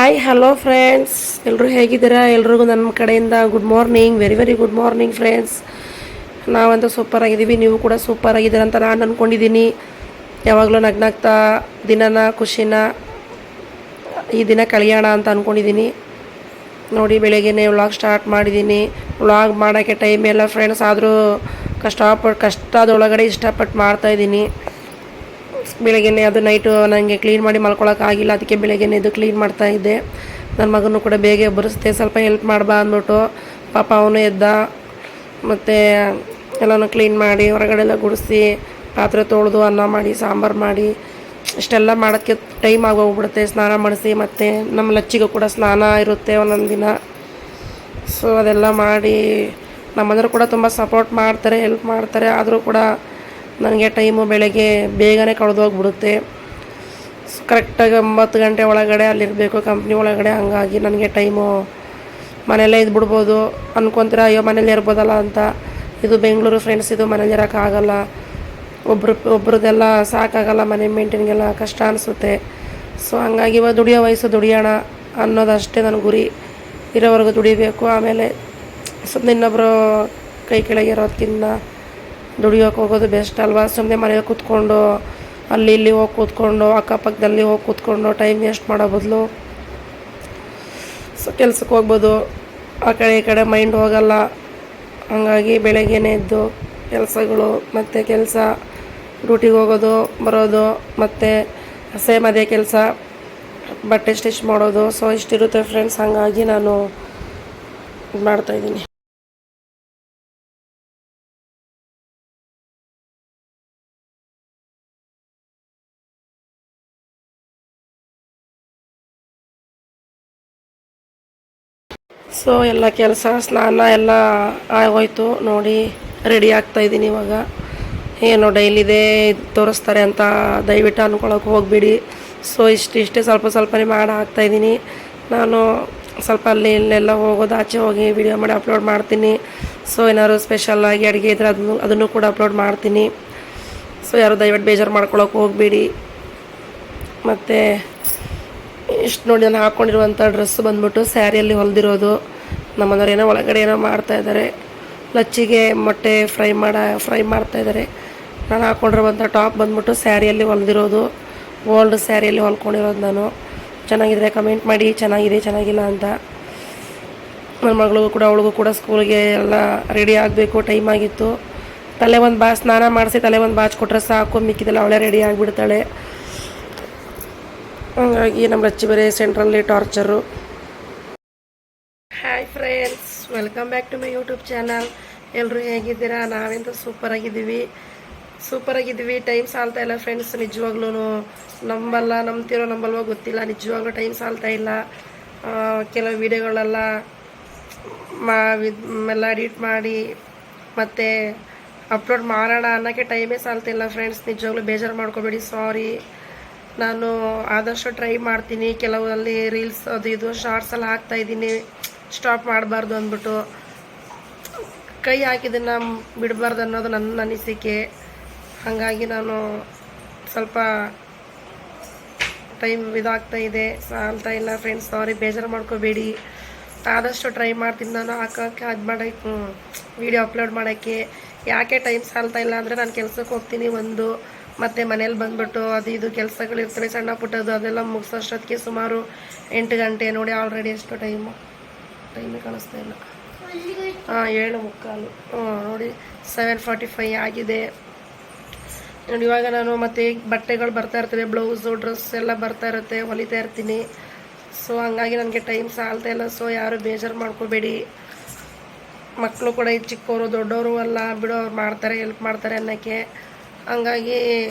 Hi hello friends, ಎಲ್ಲರೂ ಹೇಗಿದ್ದೀರಾ? ಎಲ್ರಿಗೂ ನನ್ನ ಕಡೆಯಿಂದ good morning, very very good morning friends. ನಾವಂತೂ ಸೂಪರ್ ಆಗಿದ್ದೀವಿ, ನೀವು ಕೂಡ ಸೂಪರ್ ಆಗಿದ್ದೀರ ಅಂತ ನಾನು ಅಂದ್ಕೊಂಡಿದ್ದೀನಿ. ಯಾವಾಗಲೂ ನಗ್ನಾಗ್ತಾ ದಿನನ ಖುಷಿನ ಈ ದಿನ ಕಳಿಯೋಣ ಅಂತ ಅಂದ್ಕೊಂಡಿದ್ದೀನಿ. ನೋಡಿ, ಬೆಳಗ್ಗೆನೇ ವ್ಲಾಗ್ ಸ್ಟಾರ್ಟ್ ಮಾಡಿದ್ದೀನಿ. ವ್ಲಾಗ್ ಮಾಡೋಕ್ಕೆ ಟೈಮ್ ಇಲ್ಲ ಫ್ರೆಂಡ್ಸ್, ಆದರೂ ಕಷ್ಟದೊಳಗಡೆ ಇಷ್ಟಪಟ್ಟು ಮಾಡ್ತಾಯಿದ್ದೀನಿ. ಬೆಳಗ್ಗೆನೇ ಅದು ನೈಟು ನನಗೆ ಕ್ಲೀನ್ ಮಾಡಿ ಮಲ್ಕೊಳಕ್ಕಾಗಿಲ್ಲ, ಅದಕ್ಕೆ ಬೆಳಗ್ಗೆನೇ ಇದು ಕ್ಲೀನ್ ಮಾಡ್ತಾಯಿದ್ದೆ. ನನ್ನ ಮಗನೂ ಕೂಡ ಬೇಗ ಎಬ್ಬರಿಸ್ದೆ, ಸ್ವಲ್ಪ ಹೆಲ್ಪ್ ಮಾಡ್ಬಾ ಅಂದ್ಬಿಟ್ಟು. ಪಾಪ ಅವನು ಎದ್ದ, ಮತ್ತು ಎಲ್ಲನೂ ಕ್ಲೀನ್ ಮಾಡಿ ಹೊರಗಡೆ ಎಲ್ಲ ಗುಡಿಸಿ ಪಾತ್ರೆ ತೊಳೆದು ಅನ್ನ ಮಾಡಿ ಸಾಂಬಾರು ಮಾಡಿ ಇಷ್ಟೆಲ್ಲ ಮಾಡೋಕ್ಕೆ ಟೈಮ್ ಆಗೋಗ್ಬಿಡುತ್ತೆ. ಸ್ನಾನ ಮಾಡಿಸಿ ಮತ್ತು ನಮ್ಮ ಲಚ್ಚಿಗೂ ಕೂಡ ಸ್ನಾನ ಇರುತ್ತೆ ಒಂದೊಂದು ದಿನ. ಸೊ ಅದೆಲ್ಲ ಮಾಡಿ ನಮ್ಮಂದ್ರೆ ಕೂಡ ತುಂಬ ಸಪೋರ್ಟ್ ಮಾಡ್ತಾರೆ, ಹೆಲ್ಪ್ ಮಾಡ್ತಾರೆ. ಆದರೂ ಕೂಡ ನನಗೆ ಟೈಮು ಬೆಳಗ್ಗೆ ಬೇಗನೆ ಕಳೆದೋಗ್ಬಿಡುತ್ತೆ. ಕರೆಕ್ಟಾಗಿ 9 ಗಂಟೆ ಒಳಗಡೆ ಅಲ್ಲಿರಬೇಕು ಕಂಪ್ನಿ ಒಳಗಡೆ. ಹಂಗಾಗಿ ನನಗೆ ಟೈಮು ಮನೆಯಲ್ಲೇ ಇದ್ಬಿಡ್ಬೋದು ಅಂದ್ಕೊತೀರ, ಅಯ್ಯೋ ಮನೇಲಿ ಇರ್ಬೋದಲ್ಲ ಅಂತ. ಇದು ಬೆಂಗಳೂರು ಫ್ರೆಂಡ್ಸ್, ಇದು ಮನೇಲಿ ಇರೋಕ್ಕಾಗಲ್ಲ. ಒಬ್ರದ್ದೆಲ್ಲ ಸಾಕಾಗಲ್ಲ, ಮನೆ ಮೇಂಟೈನ್ಗೆಲ್ಲ ಕಷ್ಟ ಅನಿಸುತ್ತೆ. ಸೊ ಹಂಗಾಗಿ ಇವಾಗ ದುಡಿಯೋ ವಯಸ್ಸು, ದುಡಿಯೋಣ ಅನ್ನೋದಷ್ಟೇ ನನ್ನ ಗುರಿ. ಇರೋವರೆಗೂ ದುಡಿಬೇಕು, ಆಮೇಲೆ ಸುಮ್ಮನೆ ಇನ್ನೊಬ್ಬರು ಕೈ ಕೆಳಗೆ ಇರೋದಕ್ಕಿಂತ ದುಡಿಯೋಕೆ ಹೋಗೋದು ಬೆಸ್ಟ್ ಅಲ್ವಾ? ಸುಮ್ಮನೆ ಮನೇಲಿ ಕೂತ್ಕೊಂಡು ಅಲ್ಲಿ ಇಲ್ಲಿ ಹೋಗಿ ಕೂತ್ಕೊಂಡು ಅಕ್ಕಪಕ್ಕದಲ್ಲಿ ಹೋಗಿ ಕೂತ್ಕೊಂಡು ಟೈಮ್ ವೇಸ್ಟ್ ಮಾಡೋ ಬದಲು ಸೊ ಕೆಲ್ಸಕ್ಕೆ ಹೋಗ್ಬೋದು. ಆ ಕಡೆ ಈ ಕಡೆ ಮೈಂಡ್ ಹೋಗಲ್ಲ. ಹಾಗಾಗಿ ಬೆಳಗ್ಗೆನೇ ಎದ್ದು ಕೆಲಸಗಳು ಮತ್ತು ಕೆಲಸ, ಡ್ಯೂಟಿಗೆ ಹೋಗೋದು ಬರೋದು, ಮತ್ತು ಸೇಮ್ ಅದೇ ಕೆಲಸ, ಬಟ್ಟೆ ಸ್ಟಿಚ್ ಮಾಡೋದು. ಸೊ ಇಷ್ಟಿರುತ್ತೆ ಫ್ರೆಂಡ್ಸ್. ಹಾಗಾಗಿ ನಾನು ಇದು ಮಾಡ್ತಾಯಿದ್ದೀನಿ. ಸೊ ಎಲ್ಲ ಕೆಲಸ, ಸ್ನಾನ ಎಲ್ಲ ಆಗೋಯ್ತು. ನೋಡಿ ರೆಡಿ ಆಗ್ತಾಯಿದ್ದೀನಿ ಇವಾಗ. ಏನು ಡೈಲಿದೇ ತೋರಿಸ್ತಾರೆ ಅಂತ ದಯವಿಟ್ಟು ಅಂದ್ಕೊಳಕ್ಕೆ ಹೋಗ್ಬಿಡಿ. ಸೊ ಇಷ್ಟೇ ಸ್ವಲ್ಪ ಸ್ವಲ್ಪನೇ ಮಾಡಿ ಹಾಕ್ತಾಯಿದ್ದೀನಿ. ನಾನು ಸ್ವಲ್ಪ ಅಲ್ಲಿ ಇಲ್ಲೆಲ್ಲ ಹೋಗೋದು, ಆಚೆ ಹೋಗಿ ವಿಡಿಯೋ ಮಾಡಿ ಅಪ್ಲೋಡ್ ಮಾಡ್ತೀನಿ. ಸೊ ಏನಾದ್ರು ಸ್ಪೆಷಲ್ಲಾಗಿ ಅಡುಗೆ ಇದ್ದರೆ ಅದನ್ನು ಕೂಡ ಅಪ್ಲೋಡ್ ಮಾಡ್ತೀನಿ. ಸೊ ಯಾರು ದಯವಿಟ್ಟು ಬೇಜಾರು ಮಾಡ್ಕೊಳಕ್ಕೆ ಹೋಗಬೇಡಿ. ಮತ್ತು ಇಷ್ಟು ನೋಡಿ, ನಾನು ಹಾಕ್ಕೊಂಡಿರುವಂಥ ಡ್ರೆಸ್ಸು ಬಂದ್ಬಿಟ್ಟು ಸ್ಯಾರಿಯಲ್ಲಿ ಹೊಲಿದಿರೋದು. ನಮ್ಮನೆಯವ್ರು ಏನೋ ಒಳಗಡೆ ಏನೋ ಮಾಡ್ತಾಯಿದ್ದಾರೆ, ಲಚ್ಚಿಗೆ ಮೊಟ್ಟೆ ಫ್ರೈ ಮಾಡ್ತಾಯಿದ್ದಾರೆ. ನಾನು ಹಾಕ್ಕೊಂಡಿರುವಂಥ ಟಾಪ್ ಬಂದ್ಬಿಟ್ಟು ಸ್ಯಾರಿಯಲ್ಲಿ ಹೊಲಿದಿರೋದು, ಓಲ್ಡ್ ಸ್ಯಾರಿಯಲ್ಲಿ ಹೊಲ್ಕೊಂಡಿರೋದು ನಾನು. ಚೆನ್ನಾಗಿದ್ರೆ ಕಮೆಂಟ್ ಮಾಡಿ, ಚೆನ್ನಾಗಿದೆ ಚೆನ್ನಾಗಿಲ್ಲ ಅಂತ. ನನ್ನ ಮಗಳಿಗೂ ಕೂಡ ಅವಳಿಗೂ ಕೂಡ ಸ್ಕೂಲಿಗೆ ಎಲ್ಲ ರೆಡಿ ಆಗಬೇಕು, ಟೈಮ್ ಆಗಿತ್ತು. ತಲೆ ಒಂದು ಸ್ನಾನ ಮಾಡಿಸಿ ತಲೆ ಒಂದು ಬಾಚ್ಕೊಟ್ರೆ ಸಾಕು, ಮಿಕ್ಕಿದೆಲ್ಲ ಅವಳೇ ರೆಡಿ ಆಗಿಬಿಡ್ತಾಳೆ. ಹಾಗಾಗಿ ನಮ್ಮ ಲಚ್ಚಿ ಬೇರೆ ಸೆಂಟ್ರಲ್ಲಿ torture. Hi friends, welcome back to my YouTube channel. ಎಲ್ಲರೂ ಹೇಗಿದ್ದೀರಾ? ನಾವೆಂತೂ ಸೂಪರಾಗಿದ್ದೀವಿ. ಟೈಮ್ ಸಾಲ್ತಾ ಇಲ್ಲ ಫ್ರೆಂಡ್ಸ್, ನಿಜವಾಗ್ಲೂ ನಂಬಲ್ವೋ ಗೊತ್ತಿಲ್ಲ. ನಿಜವಾಗ್ಲೂ ಟೈಮ್ ಸಾಲ್ತಾ ಇಲ್ಲ. ಕೆಲವು ವೀಡಿಯೋಗಳೆಲ್ಲ ಎಡಿಟ್ ಮಾಡಿ ಮತ್ತು ಅಪ್ಲೋಡ್ ಮಾಡೋಣ ಅನ್ನೋಕ್ಕೆ ಟೈಮೇ ಸಾಲ್ತಿಲ್ಲ ಫ್ರೆಂಡ್ಸ್. ನಿಜವಾಗ್ಲೂ ಬೇಜಾರು ಮಾಡ್ಕೋಬೇಡಿ, ಸಾರಿ. ನಾನು ಆದಷ್ಟು ಟ್ರೈ ಮಾಡ್ತೀನಿ. ಕೆಲವರಲ್ಲಿ ರೀಲ್ಸ್ ಅದು ಇದು ಶಾರ್ಟ್ಸ್ ಎಲ್ಲ ಹಾಕ್ತಾಯಿದ್ದೀನಿ, ಸ್ಟಾಪ್ ಮಾಡಬಾರ್ದು ಅಂದ್ಬಿಟ್ಟು. ಕೈ ಹಾಕಿದ್ದನ್ನು ಬಿಡಬಾರ್ದು ಅನ್ನೋದು ನನ್ನ ಅನಿಸಿಕೆ. ಹಾಗಾಗಿ ನಾನು ಸ್ವಲ್ಪ ಟೈಮ್ ಇದಾಗ್ತಾ ಇದೆ, ಸಾಲ್ತಾ ಇಲ್ಲ ಫ್ರೆಂಡ್ಸ್, ಸಾರಿ, ಬೇಜಾರು ಮಾಡ್ಕೋಬೇಡಿ. ಆದಷ್ಟು ಟ್ರೈ ಮಾಡ್ತೀನಿ ನಾನು ಹಾಕೋಕ್ಕೆ, ಅದು ಮಾಡೋಕ್ಕೆ, ವೀಡಿಯೋ ಅಪ್ಲೋಡ್ ಮಾಡೋಕ್ಕೆ. ಯಾಕೆ ಟೈಮ್ ಸಾಲ್ತಾ ಇಲ್ಲ ಅಂದರೆ, ನಾನು ಕೆಲಸಕ್ಕೆ ಹೋಗ್ತೀನಿ ಒಂದು, ಮತ್ತು ಮನೇಲಿ ಬಂದುಬಿಟ್ಟು ಅದು ಇದು ಕೆಲಸಗಳಿರ್ತವೆ ಸಣ್ಣ ಪುಟ್ಟದು, ಅದೆಲ್ಲ ಮುಗಿಸೋಷ್ಟೊತ್ತಿಗೆ ಸುಮಾರು 8 ಗಂಟೆ. ನೋಡಿ ಆಲ್ರೆಡಿ ಎಷ್ಟು ಟೈಮೇ ಕಾಣಿಸ್ತಾ ಇಲ್ಲ. 7:45. ನೋಡಿ 7:45 ಆಗಿದೆ. ನೋಡಿ ಇವಾಗ ನಾನು ಮತ್ತೆ ಬಟ್ಟೆಗಳು ಬರ್ತಾ ಇರ್ತವೆ, ಬ್ಲೌಸು ಡ್ರೆಸ್ ಎಲ್ಲ ಬರ್ತಾ ಇರುತ್ತೆ, ಹೊಲಿತಾ ಇರ್ತೀನಿ. ಸೊ ಹಂಗಾಗಿ ನನಗೆ ಟೈಮ್ ಸಾಲ್ತಾ ಇಲ್ಲ. ಸೊ ಯಾರು ಬೇಜಾರು ಮಾಡ್ಕೋಬೇಡಿ. ಮಕ್ಕಳು ಕೂಡ ಚಿಕ್ಕವರು ದೊಡ್ಡವರು ಎಲ್ಲ ಬಿಡೋ, ಅವ್ರು ಮಾಡ್ತಾರೆ, ಹೆಲ್ಪ್ ಮಾಡ್ತಾರೆ ಅನ್ನೋಕ್ಕೆ. ಹಂಗಾಗಿ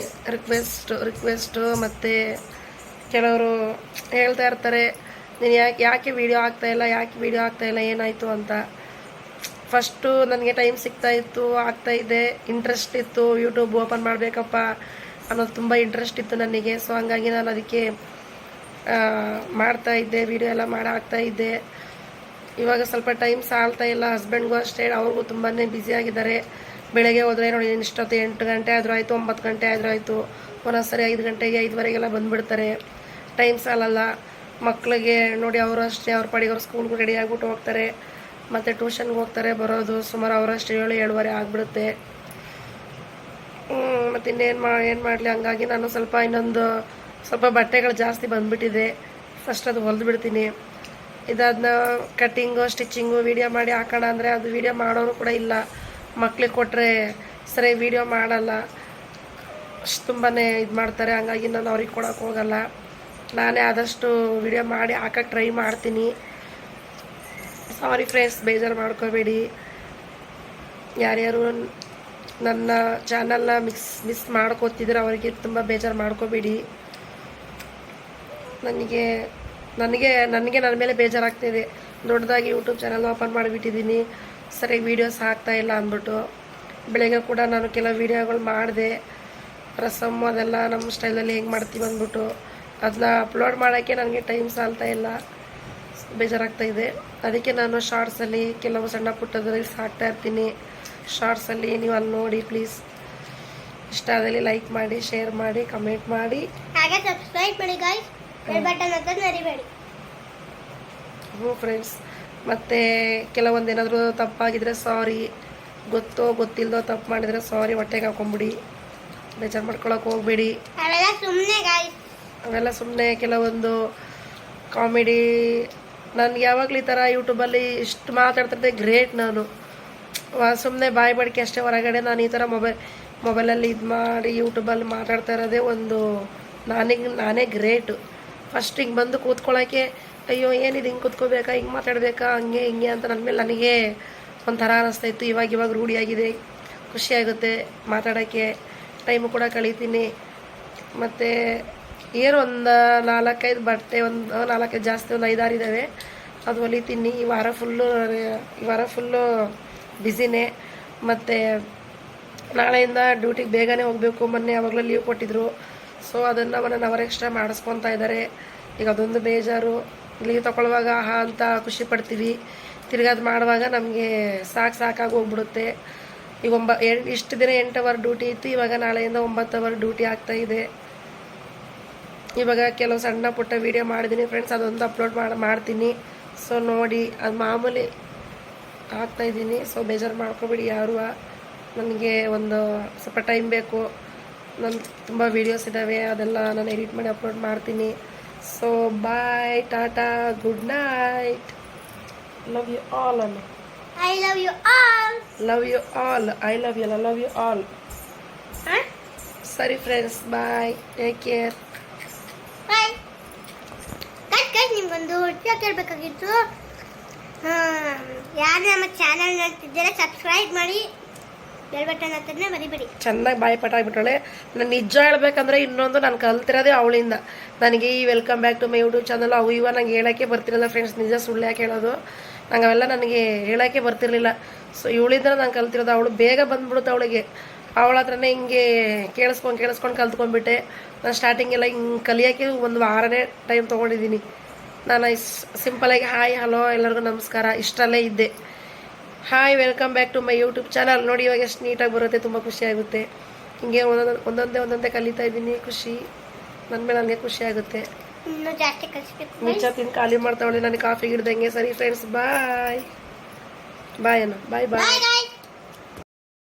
ರಿಕ್ವೆಸ್ಟು ಮತ್ತು ಕೆಲವರು ಹೇಳ್ತಾ ಇರ್ತಾರೆ, ನೀನು ಯಾಕೆ ವೀಡಿಯೋ ಆಗ್ತಾಯಿಲ್ಲ ಏನಾಯಿತು ಅಂತ. ಫಸ್ಟು ನನಗೆ ಟೈಮ್ ಆಗ್ತಾಯಿದ್ದೆ, ಇಂಟ್ರೆಸ್ಟ್ ಇತ್ತು, ಯೂಟ್ಯೂಬ್ ಓಪನ್ ಮಾಡಬೇಕಪ್ಪ ಅನ್ನೋದು ತುಂಬ ಇಂಟ್ರೆಸ್ಟ್ ಇತ್ತು ನನಗೆ. ಸೊ ಹಂಗಾಗಿ ನಾನು ಅದಕ್ಕೆ ಮಾಡ್ತಾಯಿದ್ದೆ, ವೀಡಿಯೋ ಎಲ್ಲ ಹಾಕ್ತಾಯಿದ್ದೆ. ಇವಾಗ ಸ್ವಲ್ಪ ಟೈಮ್ ಸಾಲ್ತಾ ಇಲ್ಲ. ಹಸ್ಬೆಂಡ್ಗೂ ಅಷ್ಟೇ, ಅವ್ರಿಗೂ ತುಂಬಾ ಬ್ಯುಸಿಯಾಗಿದ್ದಾರೆ. ಬೆಳಗ್ಗೆ ಹೋದರೆ ನೋಡಿ ಇಷ್ಟೊತ್ತು 8 ಗಂಟೆ ಆದರೂ ಆಯಿತು, 9 ಗಂಟೆ ಆದರೂ ಆಯಿತು. ಒಂದೊಂದು ಸರಿ 5 ಗಂಟೆಗೆ 5:15 ಬಂದುಬಿಡ್ತಾರೆ. ಟೈಮ್ ಸಾಲಲ್ಲ. ಮಕ್ಕಳಿಗೆ ನೋಡಿ ಅವರು ಅಷ್ಟೇ ಅವ್ರ ಪಾಡಿಗೆ ಅವ್ರು ಸ್ಕೂಲ್ಗೆ ರೆಡಿ ಆಗಿಬಿಟ್ಟು ಹೋಗ್ತಾರೆ, ಮತ್ತು ಟ್ಯೂಷನ್ಗೆ ಹೋಗ್ತಾರೆ, ಬರೋದು ಸುಮಾರು ಅವರಷ್ಟು 7-7:15 ಆಗಿಬಿಡುತ್ತೆ. ಮತ್ತು ಏನು ಮಾಡಲಿ, ಹಂಗಾಗಿ ನಾನು ಸ್ವಲ್ಪ ಬಟ್ಟೆಗಳು ಜಾಸ್ತಿ ಬಂದುಬಿಟ್ಟಿದೆ. ಫಸ್ಟ್ ಅದು ಹೊಲಿದು ಬಿಡ್ತೀನಿ. ಇದಾದನ್ನ ಕಟ್ಟಿಂಗು ಸ್ಟಿಚ್ಚಿಂಗು ವೀಡಿಯೋ ಮಾಡಿ ಹಾಕೋಣ ಅಂದರೆ ಅದು ವೀಡಿಯೋ ಮಾಡೋರು ಕೂಡ ಇಲ್ಲ. ಮಕ್ಳಿಗೆ ಕೊಟ್ಟರೆ ಸರಿ ವೀಡಿಯೋ ಮಾಡಲ್ಲ, ತುಂಬಾ ಇದು ಮಾಡ್ತಾರೆ. ಹಂಗಾಗಿ ನಾನು ಅವ್ರಿಗೆ ಕೊಡೋಕೆ ಹೋಗಲ್ಲ. ನಾನೇ ಆದಷ್ಟು ವೀಡಿಯೋ ಮಾಡಿ ಹಾಕೋಕ್ಕೆ ಟ್ರೈ ಮಾಡ್ತೀನಿ. ಸಾರಿ ಫ್ರೆಂಡ್ಸ್, ಬೇಜಾರು ಮಾಡ್ಕೋಬೇಡಿ. ಯಾರ್ಯಾರು ನನ್ನ ಚಾನಲ್ನ ಮಿಸ್ ಮಾಡ್ಕೋತಿದ್ರೆ ಅವರಿಗೆ ತುಂಬ ಬೇಜಾರು ಮಾಡ್ಕೋಬೇಡಿ. ನನಗೆ ನನ್ನ ಮೇಲೆ ಬೇಜಾರಾಗ್ತಿದೆ. ದೊಡ್ಡದಾಗಿ ಯೂಟ್ಯೂಬ್ ಚಾನಲ್ ಓಪನ್ ಮಾಡಿಬಿಟ್ಟಿದ್ದೀನಿ, ಸರಿಯಾಗಿ ವೀಡಿಯೋಸ್ ಹಾಕ್ತಾಯಿಲ್ಲ ಅಂದ್ಬಿಟ್ಟು. ಬೆಳಗ್ಗೆ ಕೂಡ ನಾನು ಕೆಲವು ವೀಡಿಯೋಗಳು ಮಾಡಿದೆ, ರಸಮ್ಮು ಅದೆಲ್ಲ ನಮ್ಮ ಸ್ಟೈಲಲ್ಲಿ ಹೆಂಗೆ ಮಾಡ್ತೀವಿ ಅಂದ್ಬಿಟ್ಟು. ಅದನ್ನ ಅಪ್ಲೋಡ್ ಮಾಡೋಕ್ಕೆ ನನಗೆ ಟೈಮ್ ಸಾಲ್ತಾ ಇಲ್ಲ, ಬೇಜಾರಾಗ್ತಾಯಿದೆ. ಅದಕ್ಕೆ ನಾನು ಶಾರ್ಟ್ಸಲ್ಲಿ ಕೆಲವು ಸಣ್ಣ ಪುಟ್ಟದ ರೀಲ್ಸ್ ಹಾಕ್ತಾ ಇರ್ತೀನಿ. ಶಾರ್ಟ್ಸಲ್ಲಿ ನೀವು ಅಲ್ಲಿ ನೋಡಿ ಪ್ಲೀಸ್. ಇಷ್ಟ ಆದಲ್ಲಿ ಲೈಕ್ ಮಾಡಿ, ಶೇರ್ ಮಾಡಿ, ಕಮೆಂಟ್ ಮಾಡಿ, ಹಾಗೆ ಸಬ್ಸ್ಕ್ರೈಬ್ ಮಾಡಿ ಗಾಯ್ಸ್. ಬೆಲ್ ಬಟನ್ ಅಂತ ಮರಿಬೇಡಿ. ಫ್ರೆಂಡ್ಸ್, ಮತ್ತು ಕೆಲವೊಂದು ಏನಾದರೂ ತಪ್ಪಾಗಿದ್ರೆ ಸಾರಿ, ಗೊತ್ತಿಲ್ಲದೋ ತಪ್ಪು ಮಾಡಿದರೆ ಸಾರಿ, ಹೊಟ್ಟೆಗೆ ಹಾಕೊಂಬಿಡಿ, ಬೇಜಾರು ಮಾಡ್ಕೊಳಕ್ಕೆ ಹೋಗ್ಬೇಡಿ. ಅವೆಲ್ಲ ಸುಮ್ಮನೆ ಕೆಲವೊಂದು ಕಾಮಿಡಿ. ನನಗೆ ಯಾವಾಗಲೂ ಈ ಥರ ಯೂಟ್ಯೂಬಲ್ಲಿ ಇಷ್ಟು ಮಾತಾಡ್ತಿರ್ತೆ ಗ್ರೇಟ್. ನಾನು ಸುಮ್ಮನೆ ಬಾಯಿ ಬಡಿಕೆ ಅಷ್ಟೇ, ಹೊರಗಡೆ ನಾನು ಈ ಥರ ಮೊಬೈಲಲ್ಲಿ ಇದು ಮಾಡಿ ಯೂಟ್ಯೂಬಲ್ಲಿ ಮಾತಾಡ್ತಾ ಇರೋದೇ ಒಂದು ನಾನೇ ಗ್ರೇಟು. ಫಸ್ಟ್ ಹಿಂಗೆ ಬಂದು ಕೂತ್ಕೊಳ್ಳೋಕ್ಕೆ ಅಯ್ಯೋ ಏನಿದು, ಹಿಂಗೆ ಕೂತ್ಕೋಬೇಕಾ, ಹಿಂಗೆ ಮಾತಾಡಬೇಕಾ, ಹಂಗೆ ಹಿಂಗೆ ಅಂತ ನನ್ನ ಮೇಲೆ ನನಗೆ ಒಂಥರ ಅನ್ನಿಸ್ತಾಯಿತ್ತು. ಇವಾಗ ರೂಢಿಯಾಗಿದೆ, ಖುಷಿಯಾಗುತ್ತೆ ಮಾತಾಡೋಕ್ಕೆ, ಟೈಮು ಕೂಡ ಕಳೀತೀನಿ. ಮತ್ತು ಏನು ಒಂದು 4-5 ಬಟ್ಟೆ, ಒಂದು 4 ಜಾಸ್ತಿ, ಒಂದು 5-6 ಇದ್ದಾವೆ, ಅದು ಹೊಲಿತೀನಿ. ಈ ವಾರ ಫುಲ್ಲು ಬ್ಯುಸಿನೇ. ಮತ್ತು ನಾಳೆಯಿಂದ ಡ್ಯೂಟಿಗೆ ಬೇಗನೆ ಹೋಗಬೇಕು. ಮೊನ್ನೆ ಯಾವಾಗಲೂ ಲೀವ್ ಕೊಟ್ಟಿದ್ರು, ಸೊ ಅದನ್ನು 1 hour ಎಕ್ಸ್ಟ್ರಾ ಮಾಡಿಸ್ಕೊತಾ ಇದ್ದಾರೆ. ಈಗ ಅದೊಂದು ಬೇಜಾರು. ಲೀವ್ ತೊಗೊಳ್ಳುವಾಗ ಅಂತ ಖುಷಿ ಪಡ್ತೀವಿ, ತಿರ್ಗಾದು ಮಾಡುವಾಗ ನಮಗೆ ಸಾಕಾಗಿ ಹೋಗ್ಬಿಡುತ್ತೆ. ಈಗ ಇಷ್ಟು ದಿನ 8 hour ಡ್ಯೂಟಿ ಇತ್ತು, ಇವಾಗ ನಾಳೆಯಿಂದ 9 hour ಡ್ಯೂಟಿ ಆಗ್ತಾಯಿದೆ. ಇವಾಗ ಕೆಲವು ಸಣ್ಣ ಪುಟ್ಟ ವೀಡಿಯೋ ಮಾಡಿದ್ದೀನಿ ಫ್ರೆಂಡ್ಸ್, ಅದೊಂದು ಅಪ್ಲೋಡ್ ಮಾಡ್ತೀನಿ. ಸೊ ನೋಡಿ, ಅದು ಮಾಮೂಲಿ ಹಾಕ್ತಾಯಿದ್ದೀನಿ. ಸೊ ಬೇಜಾರು ಮಾಡ್ಕೊಬೇಡಿ ಯಾರು. ನನಗೆ ಒಂದು ಸ್ವಲ್ಪ ಟೈಮ್ ಬೇಕು. ನನ್ನ ತುಂಬ ವೀಡಿಯೋಸ್ ಇದ್ದಾವೆ, ಅದೆಲ್ಲ ನಾನು ಎಡಿಟ್ ಮಾಡಿ ಅಪ್ಲೋಡ್ ಮಾಡ್ತೀನಿ. So bye, tata, good night. Love you all ಅನ್ನು. I love you all. Love you all. I love you. Love you all. ಸರಿ friends, bye, take care. Bye. ನಿಮ್ಗೊಂದು ವಿಷಯ ಕೇಳಬೇಕಾಗಿತ್ತು. ಯಾರು ನಮ್ಮ ಚಾನಲ್ ನೋಡ್ತಿದ್ದೀರಾ ಸಬ್ಸ್ಕ್ರೈಬ್ ಮಾಡಿ, ಬೆಲ್ ಬಟನ್ ಹತ್ತನೇ ಮರಿಬೇಡಿ. ಚೆನ್ನಾಗಿ ಬಾಯಿ ಪಟ ಆಗಿಬಿಟ್ಟಾಳೆ. ನಾನು ನಿಜ ಹೇಳ್ಬೇಕಂದ್ರೆ ಇನ್ನೊಂದು ನಾನು ಕಲ್ತಿರೋದೇ ಅವಳಿಂದ. ನನಗೆ ಈ welcome back to my YouTube channel ಇವ ನಂಗೆ ಹೇಳೋಕ್ಕೆ ಬರ್ತಿರಲಿಲ್ಲ ಫ್ರೆಂಡ್ಸ್. ನಿಜ ಸುಳ್ಳು ಯಾಕೆ ಹೇಳೋದು, ನಂಗೆ ಅವೆಲ್ಲ ನನಗೆ ಹೇಳೋಕ್ಕೆ ಬರ್ತಿರ್ಲಿಲ್ಲ. ಸೊ ಇವಳಿಂದ ನಾನು ಕಲ್ತಿರೋದು. ಅವಳು ಬೇಗ ಬಂದ್ಬಿಡುತ್ತೆ. ಅವಳ ಹತ್ರನೇ ಹಿಂಗೆ ಕೇಳಿಸ್ಕೊಂಡು ಕಲ್ತ್ಕೊಂಡ್ಬಿಟ್ಟೆ. ನಾನು ಸ್ಟಾರ್ಟಿಂಗೆಲ್ಲ ಹಿಂಗೆ ಕಲಿಯೋಕ್ಕೆ 1 ವಾರನೇ ಟೈಮ್ ತೊಗೊಂಡಿದ್ದೀನಿ. ನಾನು ಸಿಂಪಲಾಗಿ ಹಾಯ್, ಹಲೋ, ಎಲ್ಲರಿಗೂ ನಮಸ್ಕಾರ, ಇಷ್ಟರಲ್ಲೇ ಇದ್ದೆ. Hi, welcome back to my YouTube channel. ನೋಡಿ ಇವಾಗ ಎಷ್ಟು ನೀಟಾಗಿ ಬರುತ್ತೆ, ತುಂಬ ಖುಷಿಯಾಗುತ್ತೆ. ಹಿಂಗೆ ಒಂದೊಂದೇ ಕಲಿತಾ ಇದ್ದೀನಿ. ಖುಷಿ ನನ್ನ ಮೇಲೆ ನನಗೆ ಖುಷಿ ಆಗುತ್ತೆ. ಇನ್ನೂ ಜಾಸ್ತಿ ಕಲಿಸ್ಬೇಕು. ಮಿಚ್ಚ ತಿಂದು ಖಾಲಿ ಮಾಡ್ತಾವಳೆ ನನಗೆ ಕಾಫಿ ಗಿಡ್ದಂಗೆ. ಸರಿ ಫ್ರೆಂಡ್ಸ್, ಬಾಯ್. ಬಾಯ್ ಅಣ್ಣ, ಬಾಯ್.